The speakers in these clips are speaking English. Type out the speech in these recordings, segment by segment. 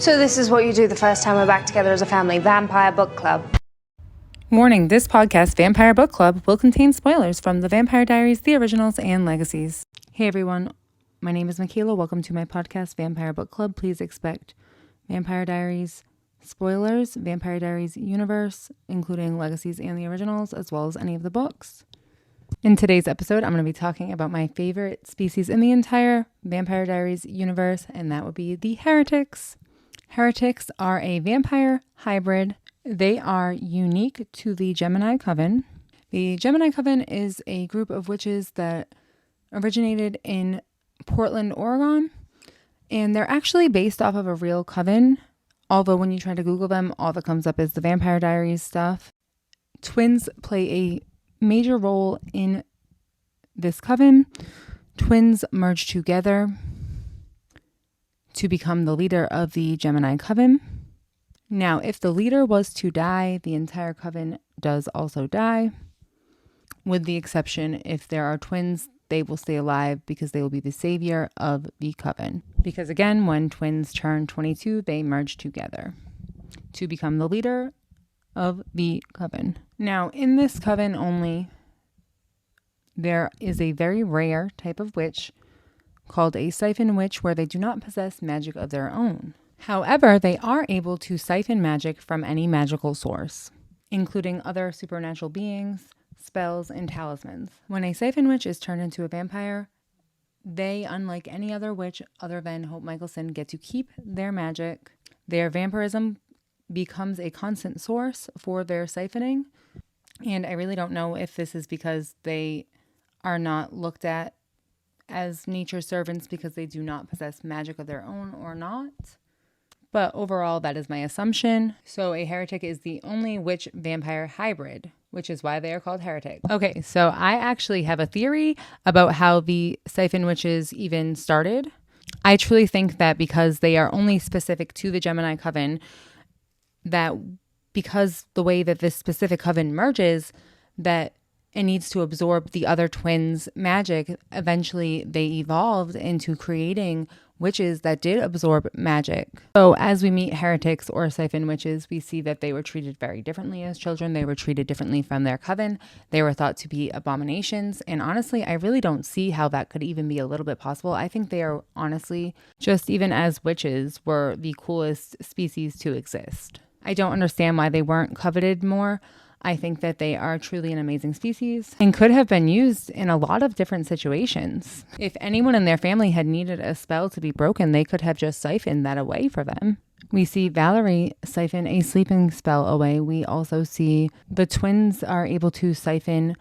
So this is what you do the first time we're back together as a family, Vampire Book Club. Warning, this podcast, Vampire Book Club, will contain spoilers from the Vampire Diaries, the Originals, and Legacies. Hey everyone, my name is Michaela. Welcome to my podcast, Vampire Book Club. Please expect Vampire Diaries spoilers, Vampire Diaries universe, including Legacies and the Originals, as well as any of the books. In today's episode, I'm going to be talking about my favorite species in the entire Vampire Diaries universe, and that would be the Heretics. Heretics are a vampire hybrid. They are unique to the Gemini Coven. The Gemini Coven is a group of witches that originated in Portland, Oregon, and they're actually based off of a real coven, although when you try to Google them, all that comes up is the Vampire Diaries stuff. Twins play a major role in this coven. Twins merge together to become the leader of the Gemini Coven. Now, if the leader was to die, the entire coven does also die, with the exception if there are twins, they will stay alive because they will be the savior of the coven. Because again, when twins turn 22, they merge together to become the leader of the coven. Now, in this coven only, there is a very rare type of witch called a siphon witch, where they do not possess magic of their own. However, they are able to siphon magic from any magical source, including other supernatural beings, spells, and talismans. When a siphon witch is turned into a vampire, they, unlike any other witch other than Hope Michelson, get to keep their magic. Their vampirism becomes a constant source for their siphoning, and I really don't know if this is because they are not looked at as nature's servants because they do not possess magic of their own or not. But overall, that is my assumption. So a heretic is the only witch vampire hybrid, which is why they are called heretics. Okay, so I actually have a theory about how the siphon witches even started. I truly think that because they are only specific to the Gemini Coven, that because the way that this specific coven merges, that it needs to absorb the other twins' magic. Eventually, they evolved into creating witches that did absorb magic. So as we meet heretics or siphon witches, we see that they were treated very differently as children. They were treated differently from their coven. They were thought to be abominations. And honestly, I really don't see how that could even be a little bit possible. I think they are honestly, just even as witches, were the coolest species to exist. I don't understand why they weren't coveted more. I think that they are truly an amazing species and could have been used in a lot of different situations. If anyone in their family had needed a spell to be broken, they could have just siphoned that away for them. We see Valerie siphon a sleeping spell away. We also see the twins are able to siphon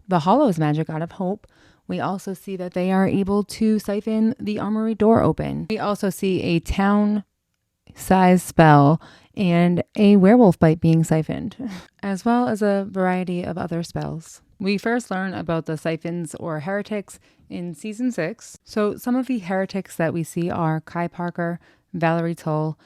the Hollows magic out of Hope. We also see that they are able to siphon the armory door open. We also see a town-sized spell and a werewolf bite being siphoned, as well as a variety of other spells. We first learn about the siphons or heretics in season 6. So some of the heretics that we see are Kai Parker, Valerie Tulle,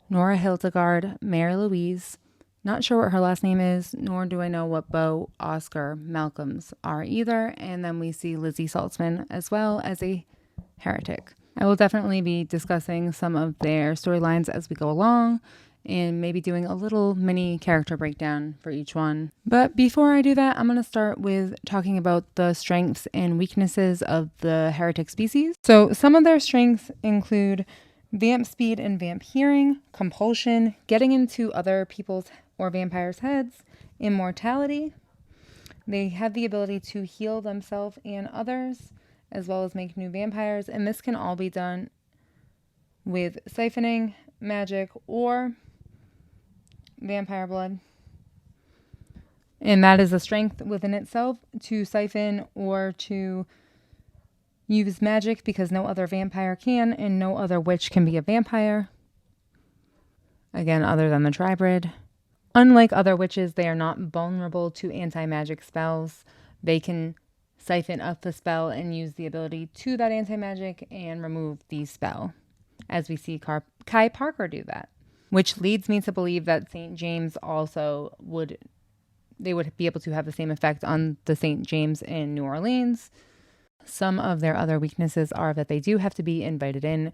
Nora Hildegard, Mary Louise. Not sure what her last name is, nor do I know what Beau, Oscar, Malcolms are either. And then we see Lizzie Saltzman as well as a heretic. I will definitely be discussing some of their storylines as we go along, and maybe doing a little mini character breakdown for each one. But before I do that, I'm going to start with talking about the strengths and weaknesses of the heretic species. So some of their strengths include vamp speed and vamp hearing, compulsion, getting into other people's or vampires' heads, immortality. They have the ability to heal themselves and others, as well as make new vampires, and this can all be done with siphoning, magic, or vampire blood. And that is a strength within itself, to siphon or to use magic, because no other vampire can and no other witch can be a vampire. Again, other than the tribrid. Unlike other witches, they are not vulnerable to anti-magic spells. They can siphon up the spell and use the ability to that anti-magic and remove the spell, as we see Kai Parker do that. Which leads me to believe that St. James also would be able to have the same effect on the St. James in New Orleans. Some of their other weaknesses are that they do have to be invited in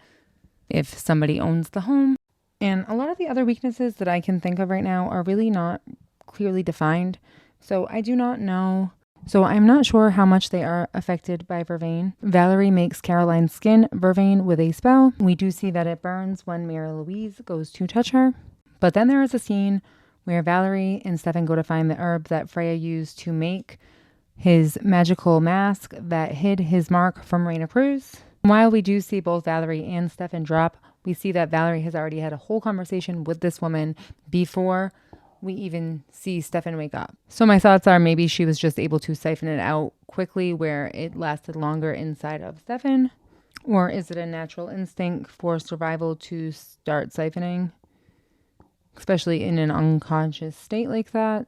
if somebody owns the home. And a lot of the other weaknesses that I can think of right now are really not clearly defined. So I do not know. So I'm not sure how much they are affected by vervain. Valerie makes Caroline's skin vervain with a spell. We do see that it burns when Mary Louise goes to touch her. But then there is a scene where Valerie and Stefan go to find the herb that Freya used to make his magical mask that hid his mark from Reina Cruz. While we do see both Valerie and Stefan drop, we see that Valerie has already had a whole conversation with this woman before we even see Stefan wake up. So my thoughts are maybe she was just able to siphon it out quickly where it lasted longer inside of Stefan. Or is it a natural instinct for survival to start siphoning, especially in an unconscious state like that?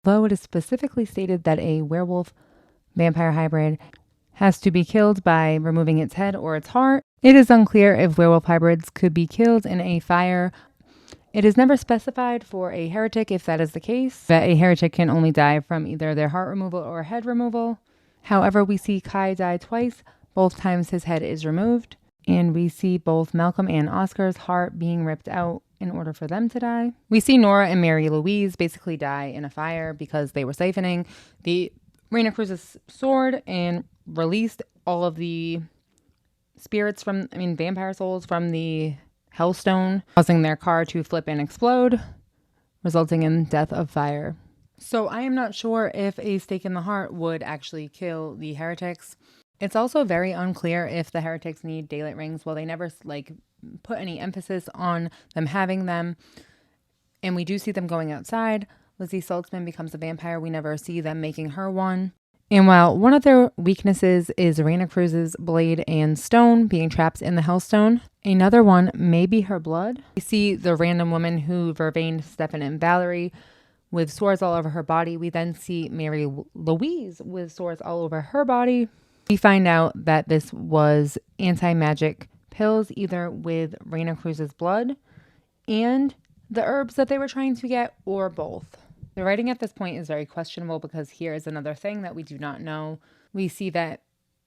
Though it is specifically stated that a werewolf vampire hybrid has to be killed by removing its head or its heart, it is unclear if werewolf hybrids could be killed in a fire. It is never specified for a heretic if that is the case, that a heretic can only die from either their heart removal or head removal. However, we see Kai die twice, both times his head is removed, and we see both Malcolm and Oscar's heart being ripped out in order for them to die. We see Nora and Mary Louise basically die in a fire because they were siphoning the Reina Cruz's sword and released all of the spirits vampire souls from the Hellstone, causing their car to flip and explode, resulting in death of fire. So I am not sure if a stake in the heart would actually kill the heretics. It's also very unclear if the heretics need daylight rings. Well, they never put any emphasis on them having them. And we do see them going outside. Lizzie Saltzman becomes a vampire. We never see them making her one. And while one of their weaknesses is Reina Cruz's blade and stone being trapped in the Hellstone, another one may be her blood. We see the random woman who vervained Stefan and Valerie with sores all over her body. We then see Mary Louise with sores all over her body. We find out that this was anti-magic pills, either with Reina Cruz's blood and the herbs that they were trying to get, or both. The writing at this point is very questionable because here is another thing that we do not know. We see that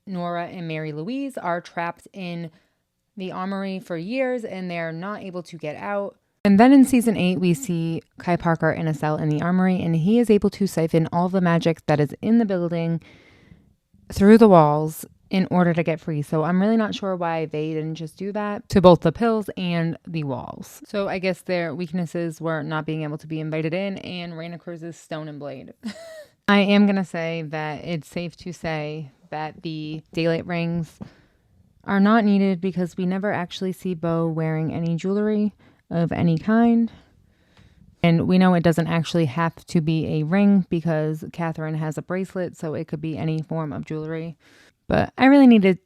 Nora and Mary Louise are trapped in the armory for years and they're not able to get out. And then in season 8, we see Kai Parker in a cell in the armory, and he is able to siphon all the magic that is in the building through the walls in order to get free. So I'm really not sure why they didn't just do that to both the pills and the walls. So I guess their weaknesses were not being able to be invited in and Reina Cruz's stone and blade. I am going to say that it's safe to say that the daylight rings are not needed because we never actually see Beau wearing any jewelry of any kind. And we know it doesn't actually have to be a ring because Catherine has a bracelet, so it could be any form of jewelry. But I really needed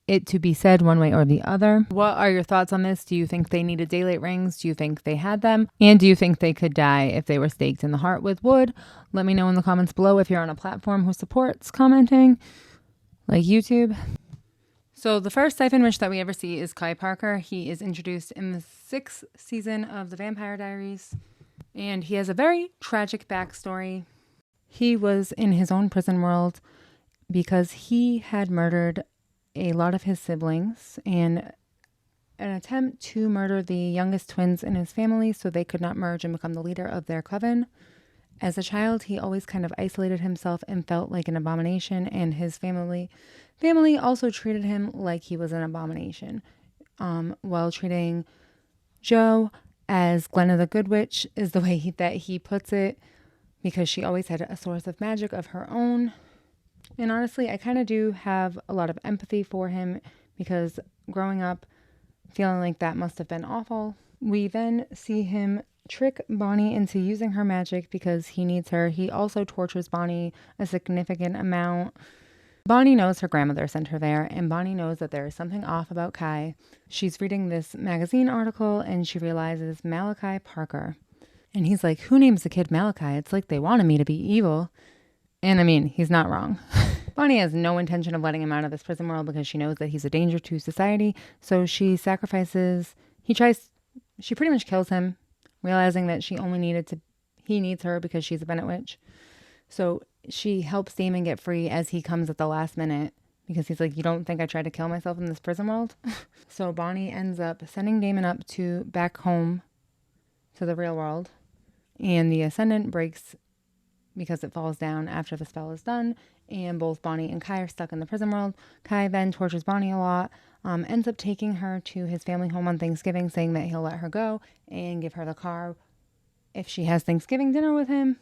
it to be said one way or the other. What are your thoughts on this? Do you think they needed daylight rings? Do you think they had them? And do you think they could die if they were staked in the heart with wood? Let me know in the comments below if you're on a platform who supports commenting, like YouTube. So the first siphon witch that we ever see is Kai Parker. He is introduced in the 6th season of the Vampire Diaries, and he has a very tragic backstory. He was in his own prison world because he had murdered a lot of his siblings and an attempt to murder the youngest twins in his family so they could not merge and become the leader of their coven. As a child, he always kind of isolated himself and felt like an abomination, and his family also treated him like he was an abomination, while treating Jo as Glenna the Good Witch is the way that he puts it, because she always had a source of magic of her own. And honestly, I kind of do have a lot of empathy for him because growing up feeling like that must have been awful. We then see him trick Bonnie into using her magic because he needs her. He also tortures Bonnie a significant amount. Bonnie knows her grandmother sent her there, and Bonnie knows that there is something off about Kai. She's reading this magazine article and she realizes Malachi Parker. And he's like, who names the kid Malachi? It's like they wanted me to be evil. And I mean, he's not wrong. Bonnie has no intention of letting him out of this prison world because she knows that he's a danger to society. So she sacrifices, she pretty much kills him, realizing that he needs her because she's a Bennett witch. So she helps Damon get free as he comes at the last minute because he's like, you don't think I tried to kill myself in this prison world? So Bonnie ends up sending Damon up to back home to the real world. And the Ascendant breaks because it falls down after the spell is done. And both Bonnie and Kai are stuck in the prison world. Kai then tortures Bonnie a lot, ends up taking her to his family home on Thanksgiving, saying that he'll let her go and give her the car if she has Thanksgiving dinner with him.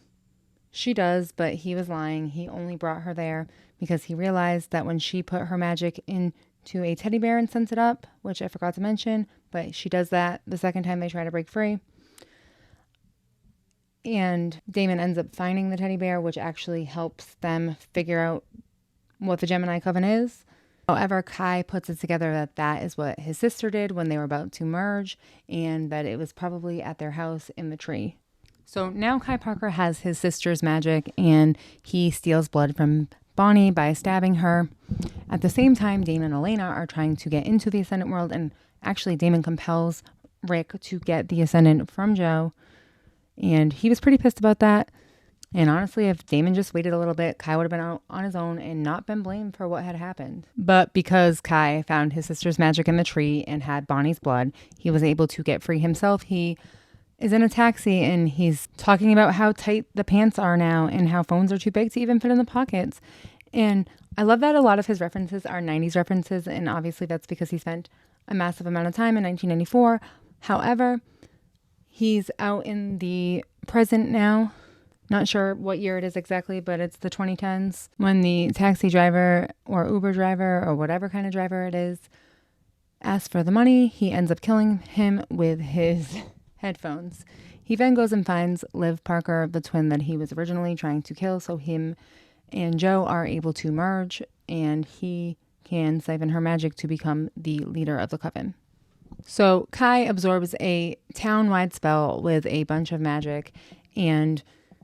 She does, but he was lying. He only brought her there because he realized that when she put her magic into a teddy bear and sent it up, which I forgot to mention, but she does that the second time they try to break free. And Damon ends up finding the teddy bear, which actually helps them figure out what the Gemini Coven is. However, Kai puts it together that that is what his sister did when they were about to merge, and that it was probably at their house in the tree. So now Kai Parker has his sister's magic, and he steals blood from Bonnie by stabbing her. At the same time, Damon and Elena are trying to get into the Ascendant world, and actually Damon compels Rick to get the Ascendant from Joe, and he was pretty pissed about that. And honestly, if Damon just waited a little bit, Kai would have been out on his own and not been blamed for what had happened. But because Kai found his sister's magic in the tree and had Bonnie's blood, he was able to get free himself. He is in a taxi and he's talking about how tight the pants are now and how phones are too big to even fit in the pockets. And I love that a lot of his references are 90s references, and obviously that's because he spent a massive amount of time in 1994. However, he's out in the present now. Not sure what year it is exactly, but it's the 2010s when the taxi driver or Uber driver or whatever kind of driver it is asks for the money. He ends up killing him with his headphones. He then goes and finds Liv Parker, the twin that he was originally trying to kill, so him and Joe are able to merge, and he can siphon her magic to become the leader of the coven. So Kai absorbs a town-wide spell with a bunch of magic, and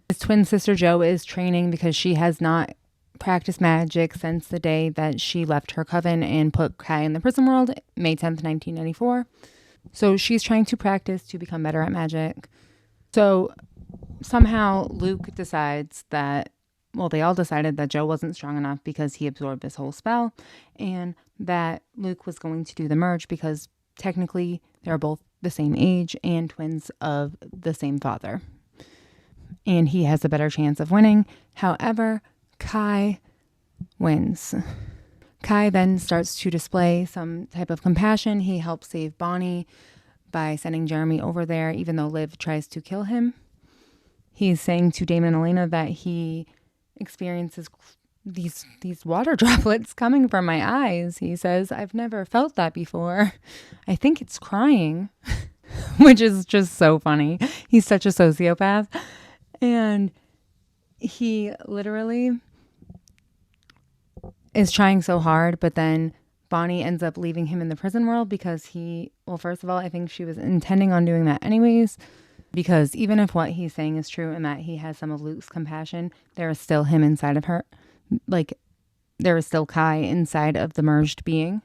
his twin sister Joe is training because she has not practiced magic since the day that she left her coven and put Kai in the prison world, May 10th, 1994. So she's trying to practice to become better at magic. So somehow Luke decides that, well, they all decided that Joe wasn't strong enough because he absorbed this whole spell, and that Luke was going to do the merge because technically they're both the same age and twins of the same father. And he has a better chance of winning. However, Kai wins. Kai then starts to display some type of compassion. He helps save Bonnie by sending Jeremy over there, even though Liv tries to kill him. He's saying to Damon and Elena that he experiences these water droplets coming from my eyes. He says, I've never felt that before. I think it's crying, which is just so funny. He's such a sociopath. And he literally is trying so hard, but then Bonnie ends up leaving him in the prison world because well, first of all, I think she was intending on doing that anyways, because even if what he's saying is true and that he has some of Luke's compassion, there is still him inside of her. Like, there is still Kai inside of the merged being.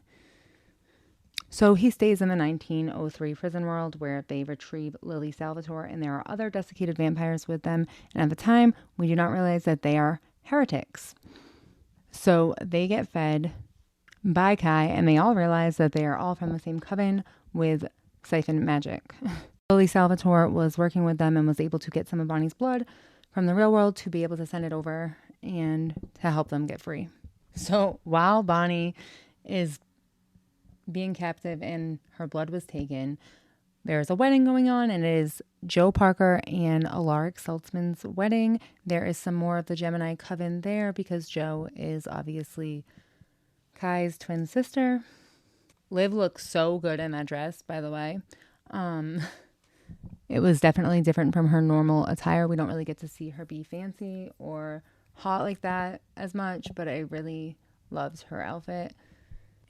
So he stays in the 1903 prison world where they retrieve Lily Salvatore, and there are other desiccated vampires with them. And at the time, we do not realize that they are heretics. So they get fed by Kai, and they all realize that they are all from the same coven with siphon magic. Lily Salvatore was working with them and was able to get some of Bonnie's blood from the real world to be able to send it over and to help them get free. So while Bonnie is being captive and her blood was taken, there's a wedding going on, and it is Joe Parker and Alaric Saltzman's wedding. There is some more of the Gemini Coven there because Joe is obviously Kai's twin sister. Liv looks so good in that dress, by the way. It was definitely different from her normal attire. We don't really get to see her be fancy or hot like that as much, but I really loved her outfit.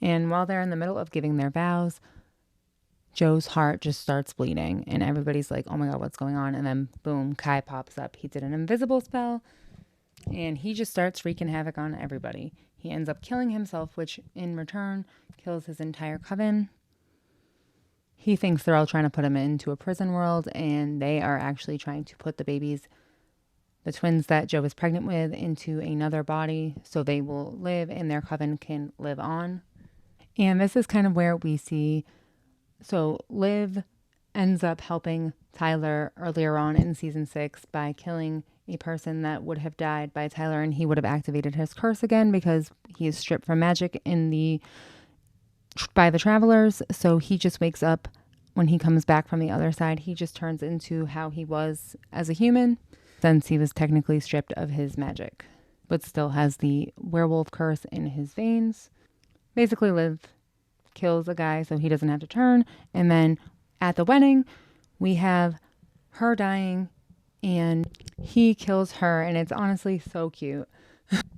And while they're in the middle of giving their vows, Joe's heart just starts bleeding, and everybody's like, oh my God, what's going on? And then boom, Kai pops up. He did an invisible spell, and he just starts wreaking havoc on everybody. He ends up killing himself, which in return kills his entire coven. He thinks they're all trying to put him into a prison world, and they are actually trying to put the the twins that Joe is pregnant with into another body so they will live and their coven can live on. And this is kind of where we see, so Liv ends up helping Tyler earlier on in season 6 by killing a person that would have died by Tyler, and he would have activated his curse again because he is stripped from magic by the travelers. So he just wakes up when he comes back from the other side. He just turns into how he was as a human, since he was technically stripped of his magic, but still has the werewolf curse in his veins. Basically, Liv kills a guy so he doesn't have to turn. And then at the wedding, we have her dying and he kills her. And it's honestly so cute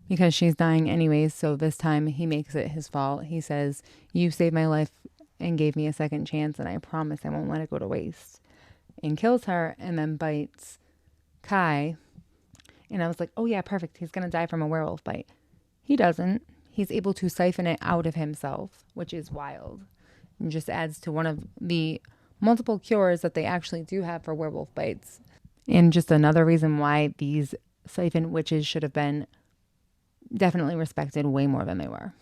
because she's dying anyways. So this time he makes it his fault. He says, "You saved my life and gave me a second chance, and I promise I won't let it go to waste." And kills her and then bites Kai. And I was like, oh yeah, perfect. He's going to die from a werewolf bite. He doesn't. He's able to siphon it out of himself, which is wild. And just adds to one of the multiple cures that they actually do have for werewolf bites. And just another reason why these siphon witches should have been definitely respected way more than they were.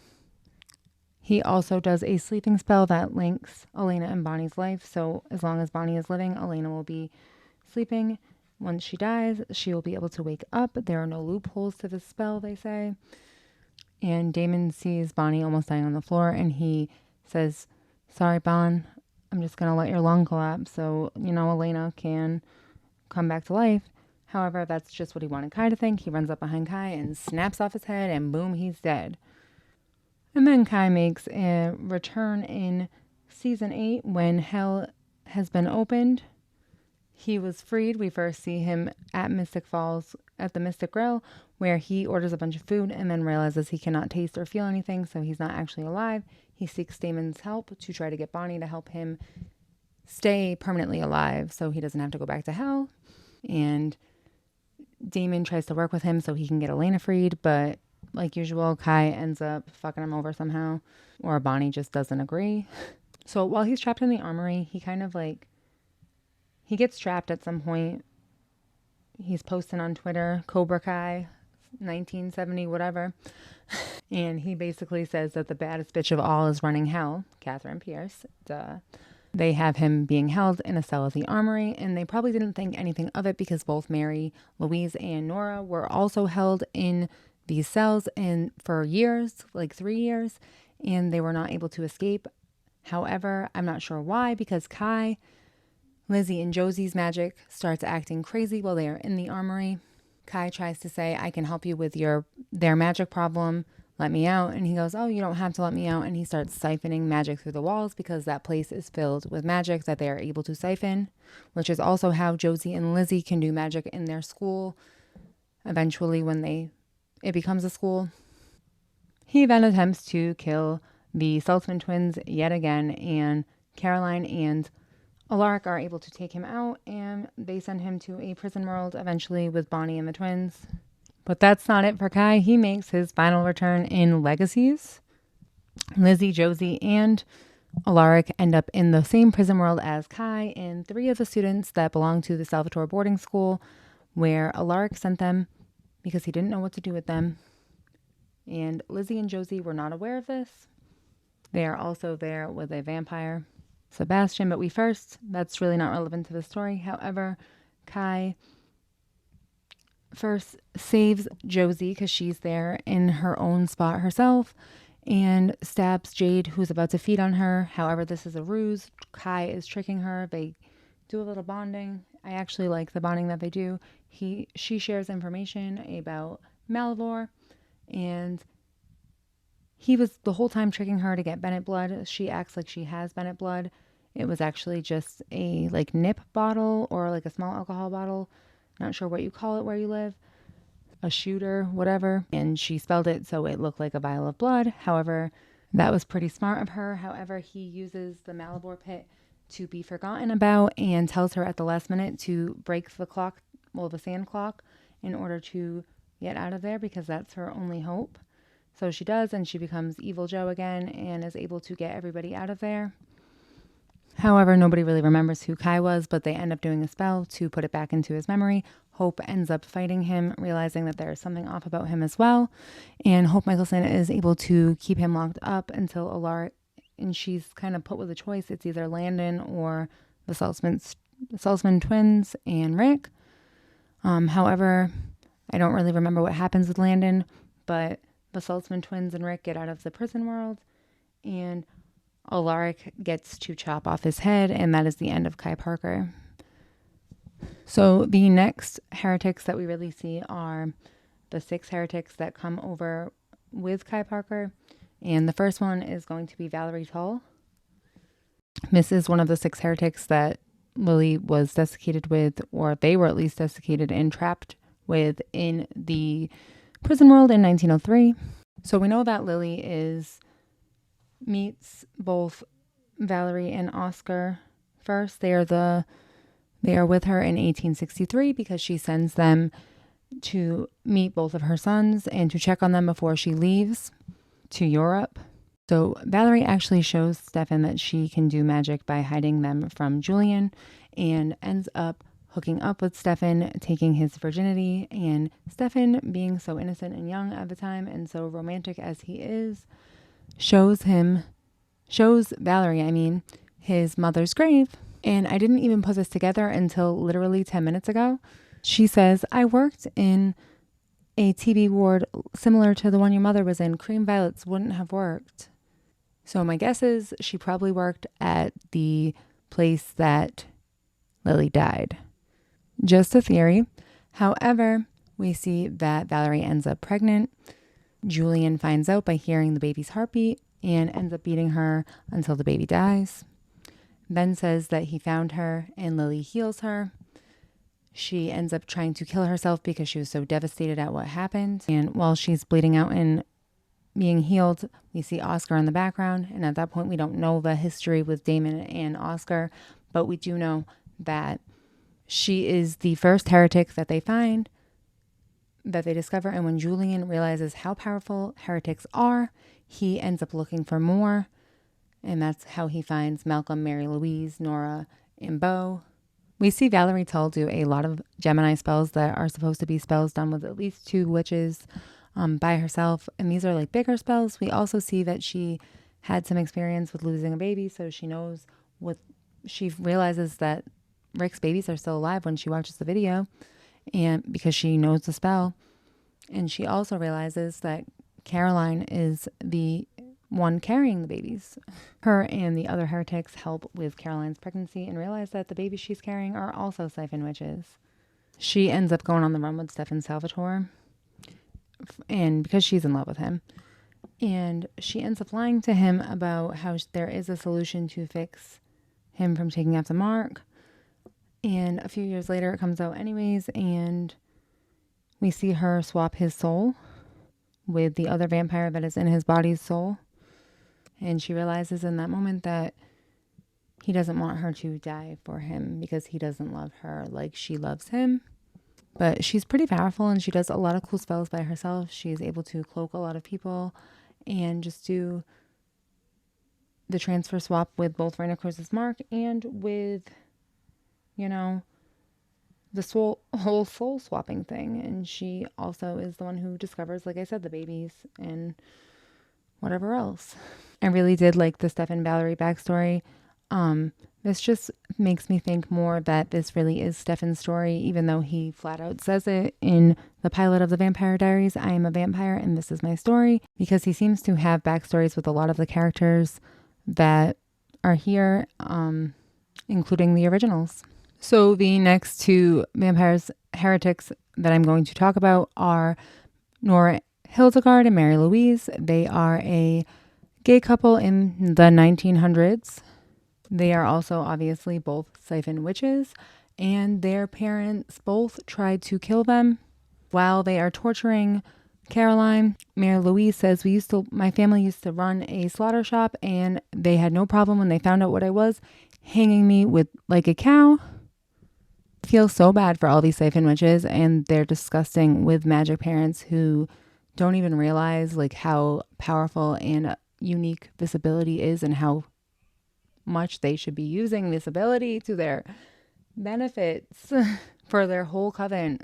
He also does a sleeping spell that links Elena and Bonnie's life. So as long as Bonnie is living, Elena will be sleeping. Once she dies, she will be able to wake up. There are no loopholes to the spell, they say. And Damon sees Bonnie almost dying on the floor, and he says, "Sorry, Bon, I'm just going to let your lung collapse so, Elena can come back to life." However, that's just what he wanted Kai to think. He runs up behind Kai and snaps off his head, and boom, he's dead. And then Kai makes a return in season 8 when Hell has been opened. He was freed. We first see him at Mystic Falls at the Mystic Grill, where he orders a bunch of food and then realizes he cannot taste or feel anything, so he's not actually alive. He seeks Damon's help to try to get Bonnie to help him stay permanently alive so he doesn't have to go back to hell. And Damon tries to work with him so he can get Elena freed, but like usual, Kai ends up fucking him over somehow, or Bonnie just doesn't agree. So while he's trapped in the armory, he gets trapped at some point. He's posting on Twitter, Cobra Kai, 1970, whatever. And he basically says that the baddest bitch of all is running hell, Catherine Pierce. Duh. They have him being held in a cell at the armory, and they probably didn't think anything of it because both Mary, Louise, and Nora were also held in these cells and for years, like 3 years, and they were not able to escape. However, I'm not sure why, because Kai, Lizzie, and Josie's magic starts acting crazy while they are in the armory. Kai tries to say, "I can help you with their magic problem. Let me out." And he goes, "Oh, you don't have to let me out." And he starts siphoning magic through the walls because that place is filled with magic that they are able to siphon, which is also how Josie and Lizzie can do magic in their school eventually when it becomes a school. He then attempts to kill the Saltzman twins yet again, and Caroline and Alaric are able to take him out, and they send him to a prison world eventually with Bonnie and the twins. But that's not it for Kai. He makes his final return in Legacies. Lizzie, Josie, and Alaric end up in the same prison world as Kai, and 3 of the students that belong to the Salvatore boarding school, where Alaric sent them because he didn't know what to do with them. And Lizzie and Josie were not aware of this. They are also there with a vampire, Sebastian, but that's really not relevant to the story. However, Kai first saves Josie because she's there in her own spot herself and stabs Jade, who's about to feed on her. However, this is a ruse. Kai is tricking her. They do a little bonding. I actually like the bonding that they do. She shares information about Malivore, and he was the whole time tricking her to get Bennett blood. She acts like she has Bennett blood. It was actually just a nip bottle or a small alcohol bottle. Not sure what you call it where you live. A shooter, whatever. And she spelled it so it looked like a vial of blood. However, that was pretty smart of her. However, he uses the Malivore pit to be forgotten about and tells her at the last minute to break the clock, the sand clock, in order to get out of there because that's her only hope. So she does, and she becomes Evil Joe again and is able to get everybody out of there. However, nobody really remembers who Kai was, but they end up doing a spell to put it back into his memory, Hope ends up fighting him, realizing that there's something off about him as well. And Hope Michelson is able to keep him locked up until Alaric, and she's kind of put with a choice. It's either Landon or the Saltzman twins and Rick. However, I don't really remember what happens with Landon, but the Saltzman twins and Rick get out of the prison world, and Alaric gets to chop off his head, and that is the end of Kai Parker. So the next heretics that we really see are the 6 heretics that come over with Kai Parker. And the first one is going to be Valerie Tulle. This is one of the 6 heretics that Lily was desiccated with, or they were at least desiccated and trapped with in the prison world in 1903. So we know that Lily meets both Valerie and Oscar first. They are with her in 1863 because she sends them to meet both of her sons and to check on them before she leaves to Europe. So Valerie actually shows Stefan that she can do magic by hiding them from Julian, and ends up hooking up with Stefan, taking his virginity. And Stefan, being so innocent and young at the time and so romantic as he is, shows Valerie, his mother's grave. And I didn't even put this together until literally 10 minutes ago. She says, I worked in a TB ward similar to the one your mother was in. Cream violets wouldn't have worked. So my guess is she probably worked at the place that Lily died. Just a theory. However, we see that Valerie ends up pregnant. Julian finds out by hearing the baby's heartbeat and ends up beating her until the baby dies. Ben says that he found her and Lily heals her. She ends up trying to kill herself because she was so devastated at what happened. And while she's bleeding out and being healed, we see Oscar in the background. And at that point, we don't know the history with Damon and Oscar, but we do know that she is the first heretic that they find, that they discover. And when Julian realizes how powerful heretics are, he ends up looking for more. And that's how he finds Malcolm, Mary Louise, Nora, and Beau. We see Valerie Tulle do a lot of Gemini spells that are supposed to be spells done with at least 2 witches by herself. And these are like bigger spells. We also see that she had some experience with losing a baby. So she realizes that Rick's babies are still alive when she watches the video, and because she knows the spell. And she also realizes that Caroline is the one carrying the babies. Her and the other heretics help with Caroline's pregnancy and realize that the babies she's carrying are also siphon witches. She ends up going on the run with Stefan Salvatore, and because she's in love with him. And she ends up lying to him about how there is a solution to fix him from taking off the mark. And a few years later, it comes out anyways, and we see her swap his soul with the other vampire that is in his body's soul. And she realizes in that moment that he doesn't want her to die for him because he doesn't love her like she loves him. But she's pretty powerful, and she does a lot of cool spells by herself. She's able to cloak a lot of people and just do the transfer swap with both Reina Cruz's mark and with, the whole soul swapping thing. And she also is the one who discovers, like I said, the babies and whatever else. I really did like the Stefan Valerie backstory. This just makes me think more that this really is Stefan's story, even though he flat out says it in the pilot of the Vampire Diaries, I am a vampire and this is my story, because he seems to have backstories with a lot of the characters that are here, including the originals. So the next 2 vampires heretics that I'm going to talk about are Nora Hildegard and Mary Louise. They are a gay couple in the 1900s. They are also obviously both siphon witches, and their parents both tried to kill them while they are torturing Caroline. Mary Louise says, my family used to run a slaughter shop, and they had no problem when they found out what I was, hanging me with like a cow. I feel so bad for all these siphon witches, and they're disgusting with magic parents who don't even realize like how powerful and unique this ability is, and how much they should be using this ability to their benefits. for their whole coven.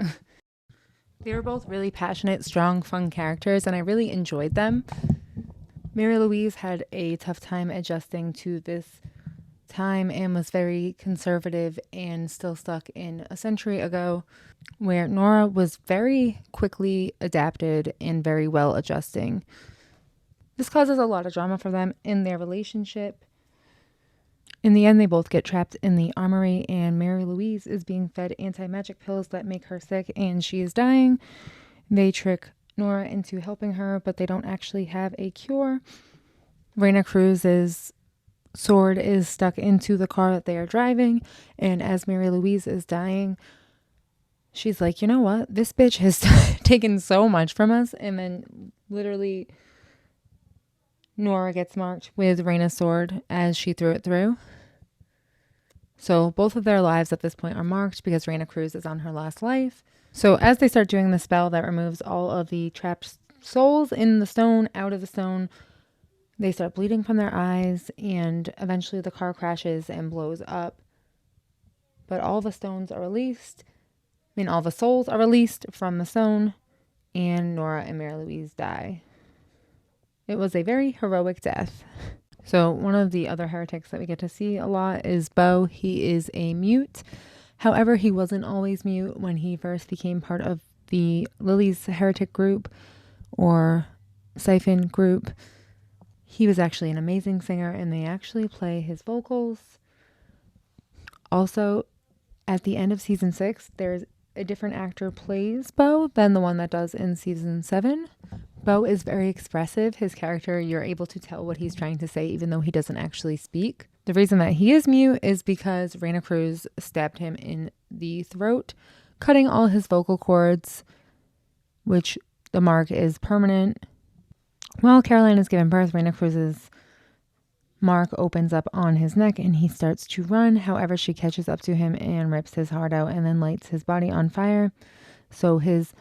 They were both really passionate, strong, fun characters, and I really enjoyed them. Mary Louise had a tough time adjusting to this time and was very conservative and still stuck in a century ago, where Nora was very quickly adapted and very well adjusting. This causes a lot of drama for them in their relationship. In the end, they both get trapped in the armory, and Mary Louise is being fed anti-magic pills that make her sick, and she is dying. They trick Nora into helping her, but they don't actually have a cure. Reina Cruz's sword is stuck into the car that they are driving, and as Mary Louise is dying, she's like, you know what? This bitch has taken so much from us, and then literally Nora gets marked with Reina's sword as she threw it through. So both of their lives at this point are marked because Reina Cruz is on her last life. So as they start doing the spell that removes all of the trapped souls in the stone out of the stone, they start bleeding from their eyes, and eventually the car crashes and blows up. But all the stones are released. All the souls are released from the stone, and Nora and Mary Louise die. It was a very heroic death. So one of the other heretics that we get to see a lot is Beau. He is a mute. However, he wasn't always mute when he first became part of the Lily's heretic group or siphon group. He was actually an amazing singer, and they actually play his vocals. Also, at the end of season 6, there's a different actor plays Beau than the one that does in season 7. Beau is very expressive. His character, you're able to tell what he's trying to say, even though he doesn't actually speak. The reason that he is mute is because Reina Cruz stabbed him in the throat, cutting all his vocal cords, which the mark is permanent. While Caroline is giving birth, Reina Cruz's mark opens up on his neck and he starts to run. However, she catches up to him and rips his heart out and then lights his body on fire. So his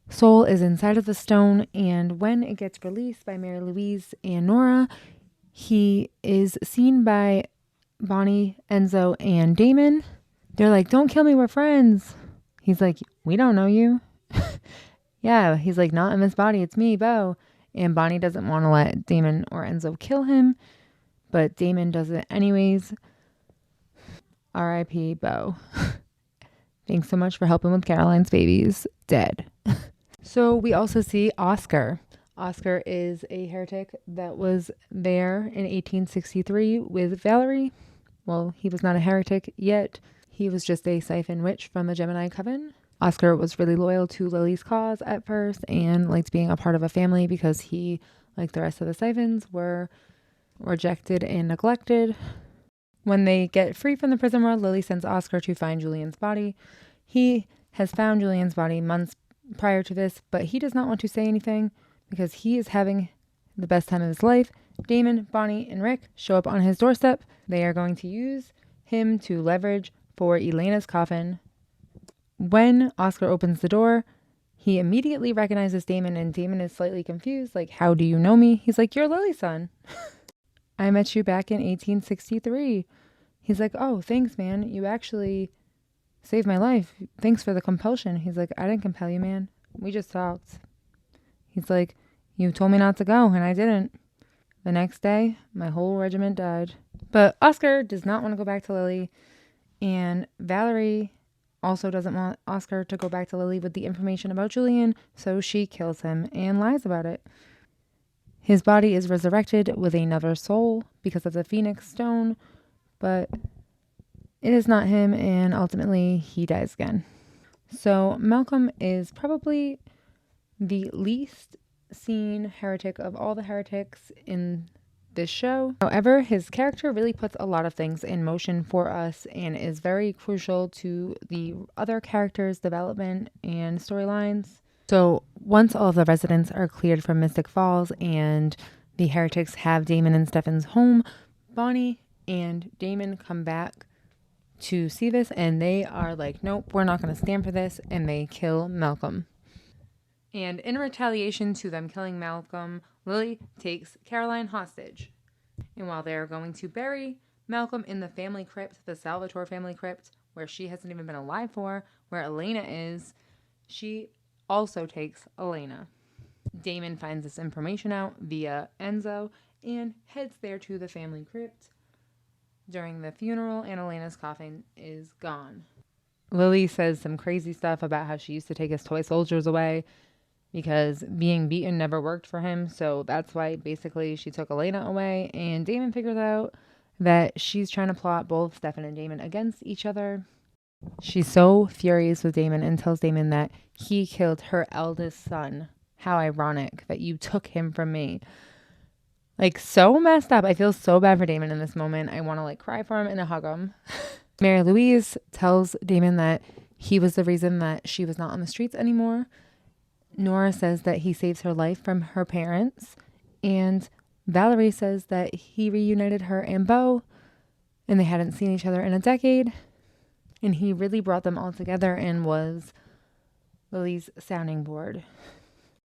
soul is inside of the stone, and when it gets released by Mary Louise and Nora, he is seen by Bonnie, Enzo, and Damon. They're like, don't kill me, we're friends. He's like, we don't know you. Yeah, he's like, not in this body, it's me, Beau. And Bonnie doesn't want to let Damon or Enzo kill him, but Damon does it anyways. R.I.P. Beau. Thanks so much for helping with Caroline's babies. Dead. So we also see Oscar. Oscar is a heretic that was there in 1863 with Valerie. Well, he was not a heretic yet. He was just a siphon witch from the Gemini Coven. Oscar was really loyal to Lily's cause at first and liked being a part of a family because he, like the rest of the siphons, were rejected and neglected. When they get free from the prison world, Lily sends Oscar to find Julian's body. He has found Julian's body months prior to this, but he does not want to say anything because he is having the best time of his life. Damon, Bonnie, and Rick show up on his doorstep. They are going to use him to leverage for Elena's coffin. When Oscar opens the door, he immediately recognizes Damon, and Damon is slightly confused, like, how do you know me? He's like, you're Lily's son. I met you back in 1863. He's like, oh, thanks, man. You actually saved my life. Thanks for the compulsion. He's like, I didn't compel you, man. We just talked. He's like, you told me not to go, and I didn't. The next day, my whole regiment died. But Oscar does not want to go back to Lily, and Valerie also doesn't want Oscar to go back to Lily with the information about Julian, so she kills him and lies about it. His body is resurrected with another soul because of the Phoenix Stone, but it is not him, and ultimately he dies again. So Malcolm is probably the least seen heretic of all the heretics in this show. However, his character really puts a lot of things in motion for us and is very crucial to the other characters' development and storylines. So once all of the residents are cleared from Mystic Falls and the heretics have Damon and Stefan's home, Bonnie and Damon come back to see this, and they are like, nope, we're not going to stand for this, and they kill Malcolm. And in retaliation to them killing Malcolm, Lily takes Caroline hostage. And while they're going to bury Malcolm in the family crypt, the Salvatore family crypt, where she hasn't even been alive for, where Elena is, she also takes Elena. Damon finds this information out via Enzo and heads there to the family crypt during the funeral, and Elena's coffin is gone. Lily says some crazy stuff about how she used to take his toy soldiers away because being beaten never worked for him, so that's why basically she took Elena away, and Damon figures out that she's trying to plot both Stefan and Damon against each other. She's so furious with Damon and tells Damon that he killed her eldest son. How ironic that you took him from me. Like, so messed up. I feel so bad for Damon in this moment. I want to like cry for him and hug him. Mary Louise tells Damon that he was the reason that she was not on the streets anymore. Nora says that he saves her life from her parents. And Valerie says that he reunited her and Beau, and they hadn't seen each other in a decade. And he really brought them all together and was Lily's sounding board.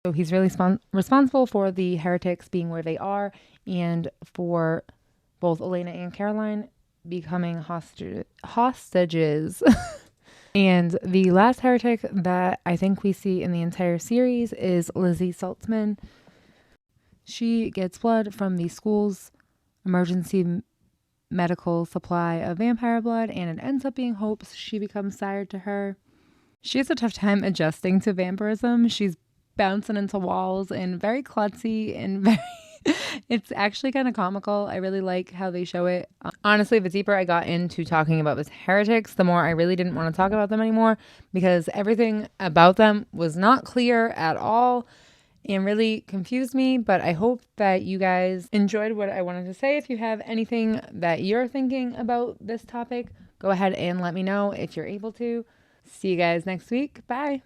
So he's really responsible for the Heretics being where they are and for both Elena and Caroline becoming hostages. And the last Heretic that I think we see in the entire series is Lizzie Saltzman. She gets blood from the school's emergency medical supply of vampire blood, and it ends up being Hope's. She becomes sire to her. She has a tough time adjusting to vampirism. She's bouncing into walls and very klutzy and very it's actually kind of comical. I really like how they show it. Honestly, the deeper I got into talking about this Heretics, the more I really didn't want to talk about them anymore because everything about them was not clear at all and really confused me. But I hope that you guys enjoyed what I wanted to say. If you have anything that you're thinking about this topic, go ahead and let me know if you're able to. See you guys next week. Bye.